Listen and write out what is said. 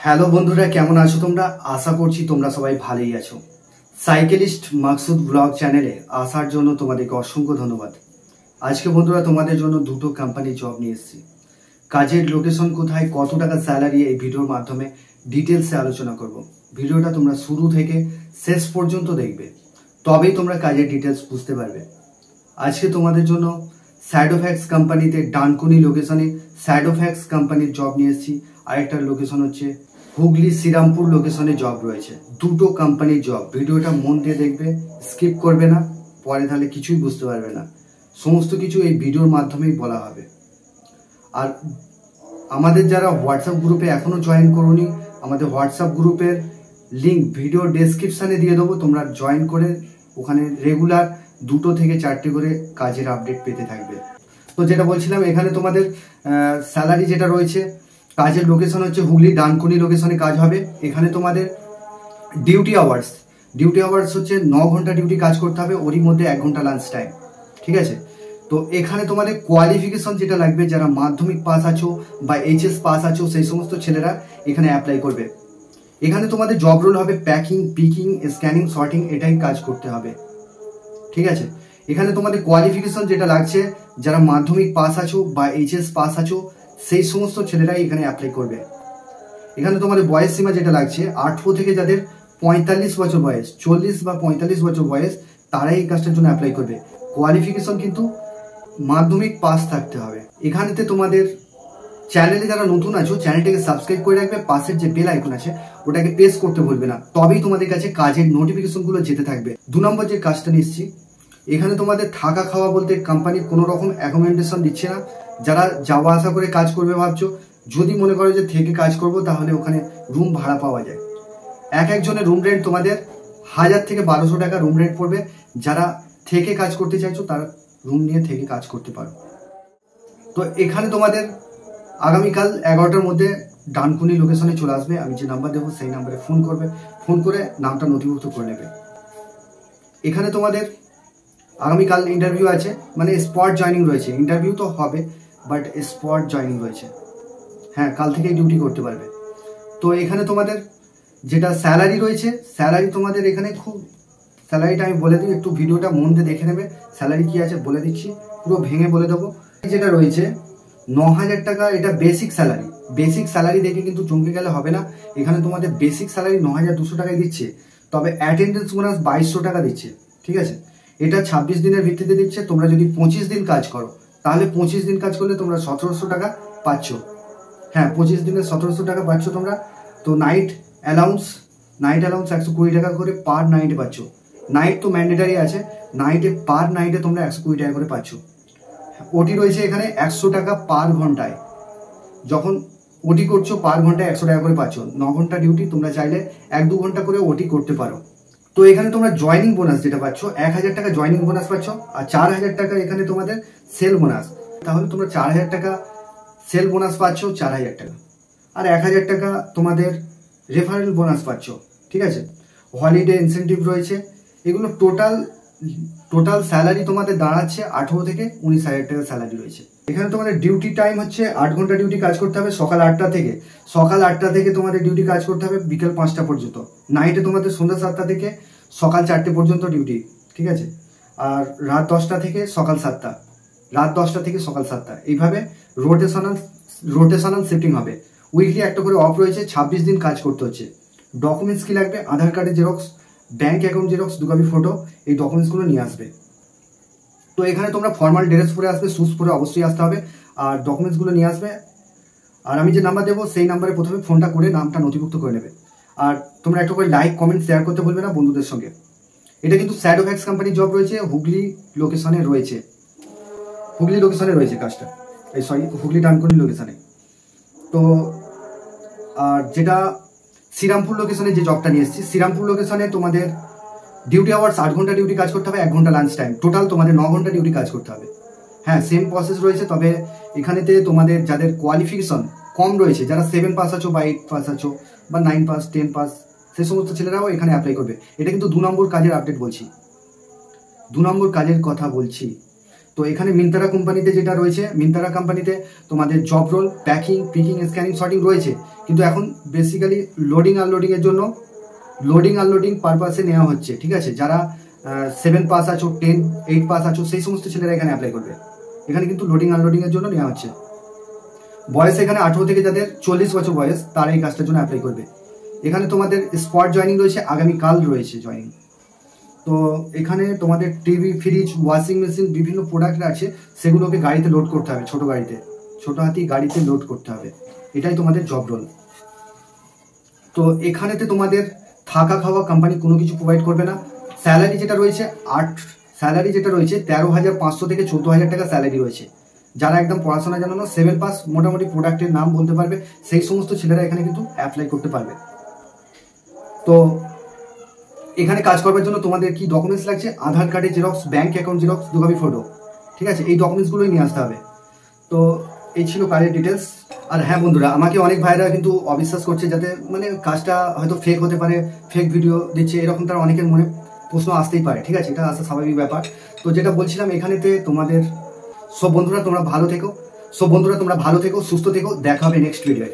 Hello বন্ধুরা, কেমন আছো তোমরা? আশা করছি তোমরা সবাই ভালোই আছো। সাইকেলিস্ট মাকসুদ ব্লগ চ্যানেলে আসার জন্য তোমাদেরকে অসংখ্য ধন্যবাদ। আজকে বন্ধুরা তোমাদের জন্য দুটো কোম্পানির জব নিয়ে এসেছি। কাজের লোকেশন কোথায়, কত টাকা স্যালারি, এই ভিডিওর মাধ্যমে ডিটেলসে আলোচনা করব। ভিডিওটা তোমরা শুরু থেকে শেষ পর্যন্ত দেখবে, তবেই তোমরা কাজের ডিটেলস বুঝতে পারবে। আজকে তোমাদের জন্য স্যাডোফ্যাক্স কোম্পানিতে ডানকুনি লোকেশনে স্যাডোফ্যাক্স কোম্পানির জব নিয়ে এসেছি। আরেকটা লোকেশন হচ্ছে হুগলি শ্রীরামপুর লোকেশনে জব রয়েছে। দুটো কোম্পানির জব। ভিডিওটা মন দিয়ে দেখবে, স্কিপ করবে না, পরে তাহলে কিছুই বুঝতে পারবে না। সমস্ত কিছু এই ভিডিওর মাধ্যমেই বলা হবে। আর আমাদের যারা হোয়াটসঅ্যাপ গ্রুপে এখনো জয়েন করোনি, আমাদের হোয়াটসঅ্যাপ গ্রুপের লিঙ্ক ভিডিও ডেসক্রিপশানে দিয়ে দেবো। তোমরা জয়েন করে ওখানে রেগুলার 2 থেকে 4টে করে কাজের আপডেট পেতে থাকবে। তো যেটা বলছিলাম, এখানে তোমাদের স্যালারি যেটা রয়েছে, কাজের লোকেশন হচ্ছে হুগলি ডানকুনি লোকেশনে কাজ হবে। এখানে তোমাদের ডিউটি আওয়ার্স হচ্ছে 9 ঘন্টা ডিউটি কাজ করতে হবে, ওরই মধ্যে 1 ঘন্টা লাঞ্চ টাইম। ঠিক আছে? তো এখানে তোমাদের কোয়ালিফিকেশন যেটা লাগবে, যারা মাধ্যমিক পাস আছো বা এইচএস পাস আছো, সেই সমস্ত ছেলেরা এখানে অ্যাপ্লাই করবে। এখানে তোমাদের জব রোল হবে প্যাকিং, পিকিং, স্ক্যানিং, সর্টিং, এটাই কাজ করতে হবে। ঠিক আছে? এখানে তোমাদের কোয়ালিফিকেশন যেটা লাগছে, যারা মাধ্যমিক পাস আছো বা এইচএস পাস আছো, সেই সমস্ত ছেলেরাই এখানে অ্যাপ্লাই করবে। এখানে তোমাদের বয়স সীমা যেটা লাগছে, 18 থেকে যাদের 45 বছর বয়স, 40 বা 45 বছর বয়স, তারাই এই কাজটার জন্য অ্যাপ্লাই করবে। কোয়ালিফিকেশন কিন্তু মাধ্যমিক পাস থাকতে হবে। এখানেতে তোমাদের চ্যানেলে যারা নতুন আছো, চ্যানেলটাকে সাবস্ক্রাইব করে রাখবে, পাশের যে বেল আইকন আছে ওটাকে প্রেস করতে ভুলবে না, তবেই তোমাদের কাছে কাজের নোটিফিকেশনগুলো যেতে থাকবে। 2 নম্বর যে কাজটা নিচ্ছি, এখানে তোমাদের থাকা খাওয়া বলতে কোম্পানি কোনো রকম অ্যাকোমোডেশন দিচ্ছে না। যারা যাওয়া আসা করে কাজ করবে ভাবছো, যদি মনে করো যে থেকে কাজ করব, তাহলে ওখানে রুম ভাড়া পাওয়া যায়। একজনের রুম রেন্ট তোমাদের 1000 থেকে 1200 টাকা রুম রেন্ট পড়বে। যারা থেকে কাজ করতে চাইছো, তারা রুম নিয়ে থেকে কাজ করতে পারো। তো এখানে তোমাদের আগামীকাল 11টার মধ্যে ডানকুনি লোকেশনে চলে আসবে। আমি যে নাম্বার দেবো সেই নাম্বারে ফোন করবে, ফোন করে নামটা নথিভুক্ত করে নেবে। এখানে তোমাদের আগামীকাল ইন্টারভিউ আছে, মানে স্পট জয়নিং রয়েছে। ইন্টারভিউ তো হবে, বাট স্পট জয়নিং রয়েছে। হ্যাঁ, কাল থেকেই ডিউটি করতে পারবে। তো এখানে তোমাদের যেটা স্যালারি রয়েছে, স্যালারি তোমাদের এখানে স্যালারিটা আমি বলে দিই, একটু ভিডিওটা মন দিয়ে দেখে নেবে। স্যালারি কি আছে বলে দিচ্ছি, পুরো ভেঙে বলে দেবো। যেটা রয়েছে 9000 টাকা, এটা বেসিক স্যালারি। বেসিক স্যালারি দেখে কিন্তু চমকে গেলে হবে না। এখানে তোমাদের বেসিক স্যালারি 9200 টাকায় দিচ্ছে, তবে অ্যাটেন্ডেন্স বোনাস 2200 টাকা দিচ্ছে। ঠিক আছে? এটা 26 দিনের ভিত্তিতে দিচ্ছে। তোমরা যদি 25 দিন কাজ করো, তাহলে 25 দিন কাজ করলে তোমরা 1700 টাকা পাচ্ছ। হ্যাঁ, 25 দিনের 1700 টাকা পাচ্ছ তোমরা। তো নাইট অ্যালাউন্স 120 টাকা করে পার নাইটে পাচ্ছ। নাইট তো ম্যান্ডেটারি আছে, পার নাইটে তোমরা 120 টাকা করে পাচ্ছ। ওটি রয়েছে এখানে 100 টাকা পার ঘন্টায়। যখন ওটি করছো, পার ঘন্টায় 100 টাকা করে পাচ্ছ। 9 ঘন্টা ডিউটি, তোমরা চাইলে 1-2 ঘন্টা করে ওটি করতে পারো। তো এখানে তোমরা জয়নিং বোনাস যেটা পাচ্ছ, 1000 টাকা জয়নিং বোনাস পাচ্ছ, আর 4000 টাকা এখানে তোমাদের সেল বোনাস। তাহলে তোমরা 4000 টাকা সেল বোনাস পাচ্ছ, 4000 টাকা, আর 1000 টাকা তোমাদের রেফারেল বোনাস পাচ্ছ। ঠিক আছে? হলিডে ইনসেন্টিভ রয়েছে। এগুলো টোটাল স্যালারি তোমাদের দাঁড়াচ্ছে 18 থেকে 19,000 টাকা স্যালারি রয়েছে। এখানে তোমাদের ডিউটি টাইম হচ্ছে 8 ঘন্টা ডিউটি কাজ করতে হবে, সকাল 8টা থেকে তোমাদের ডিউটি কাজ করতে হবে বিকেল 5টা পর্যন্ত। নাইটে তোমাদের সন্ধ্যা 7টা থেকে সকাল 4টে পর্যন্ত ডিউটি। ঠিক আছে? আর রাত 10টা থেকে সকাল 7টা, এইভাবে রোটেশনাল শিফটিং হবে। উইকলি একটা করে অফ রয়েছে, 26 দিন কাজ করতে হচ্ছে। ডকুমেন্টস কি লাগবে? আধার কার্ডের xerox, bank account xerox, 2 copy photo, এই ডকুমেন্টসগুলো নিয়ে আসবে। তো এখানে তোমরা ফর্মাল ড্রেস পরে আসবে, শুজ পরে অবশ্যই আসতে হবে, আর ডকুমেন্টসগুলো নিয়ে আসবে। আর আমি যে নাম্বার দেবো সেই নাম্বারে প্রথমে ফোনটা করে নামটা নথিভুক্ত করে নেবে। আর তোমরা একটা করে লাইক, কমেন্ট, শেয়ার করতে বলবে না বন্ধুদের সঙ্গে। এটা কিন্তু স্যাডোফ্যাক্স কোম্পানির জব রয়েছে, হুগলি লোকেশনে রয়েছে কাজটা। হুগলি ডানকুনি লোকেশনে। তো আর যেটা শ্রীরামপুর লোকেশনে যে জবটা নিয়ে এসেছি, শ্রীরামপুর লোকেশনে তোমাদের ডিউটি আওয়ার্স 8 ঘন্টা ডিউটি কাজ করতে হবে, 1 ঘন্টা লাঞ্চ টাইম। টোটাল তোমাদের 9 ঘন্টা ডিউটি কাজ করতে হবে। হ্যাঁ, সেম প্রসেস রয়েছে, তবে এখানেতে তোমাদের যাদের কোয়ালিফিকেশন কম রয়েছে, যারা 7 পাস আছো বা 8 পাস আছো বা 9 পাস, 10 পাস, সেই সমস্ত ছেলেরাও এখানে অ্যাপ্লাই করবে। এটা কিন্তু 2 নম্বর কাজের আপডেট বলছি, 2 নম্বর কাজের কথা বলছি। তো এখানে মিন্ত্রা কোম্পানিতে যেটা রয়েছে, মিন্ত্রা কোম্পানিতে তোমাদের job role, packing, picking, scanning, sorting রয়েছে, কিন্তু এখন বেসিক্যালি লোডিং আনলোডিংয়ের জন্য লোডিং আনলোডিং পারপাসে নেওয়া হচ্ছে, ঠিক আছে। যারা 7 পাস আছো, 10, 8 পাস আছো, সেই সমস্ত ছেলেরা এখানে অ্যাপ্লাই করবে। এখানে কিন্তু লোডিং আনলোডিংয়ের জন্য নেওয়া হচ্ছে। বয়স এখানে 18 থেকে যাদের 40 বছর বয়স, তারা এই কাজটার জন্য অ্যাপ্লাই করবে। এখানে তোমাদের স্পট জয়নিং রয়েছে, আগামীকাল রয়েছে জয়নিং। তো এখানে তোমাদের টিভি, ফ্রিজ, ওয়াশিং মেশিন, বিভিন্ন প্রোডাক্ট আছে, সেগুলোকে গাড়িতে লোড করতে হবে, ছোট গাড়িতে, ছোট হাতি গাড়িতে লোড করতে হবে। এটাই তোমাদের জব রোল। তো এখানেতে তোমাদের থাকা খাওয়া কোম্পানি কোনো কিছু প্রোভাইড করবে না। স্যালারি যেটা রয়েছে 13,500 থেকে 14,000 টাকা স্যালারি রয়েছে। যারা একদম পড়াশোনা জানো না, 7 পাস, মোটামুটি প্রোডাক্টের নাম বলতে পারবে, সেই সমস্ত ছেলেরা এখানে কিন্তু অ্যাপ্লাই করতে পারবে। তো এখানে কাজ করার জন্য তোমাদের কি ডকুমেন্টস লাগছে? আধার কার্ডের xerox, bank account xerox, 2 copy photo, ঠিক আছে। এই ডকুমেন্টসগুলোই নিয়ে আসতে হবে। তো এই ছিল কাজের ডিটেলস। আর হ্যাঁ বন্ধুরা, আমাকে অনেক ভাইরা কিন্তু অবিশ্বাস করছে, যাতে মানে কাজটা হয়তো ফেক হতে পারে, ফেক ভিডিও দিচ্ছে, এরকম তার অনেকের মনে প্রশ্ন আসতেই পারে, ঠিক আছে। এটা আসা স্বাভাবিক ব্যাপার। তো যেটা বলছিলাম, এখানেতে তোমাদের সব বন্ধুরা তোমরা ভালো থেকো, সুস্থ থেকো। দেখা হবে নেক্সট ভিডিওয়।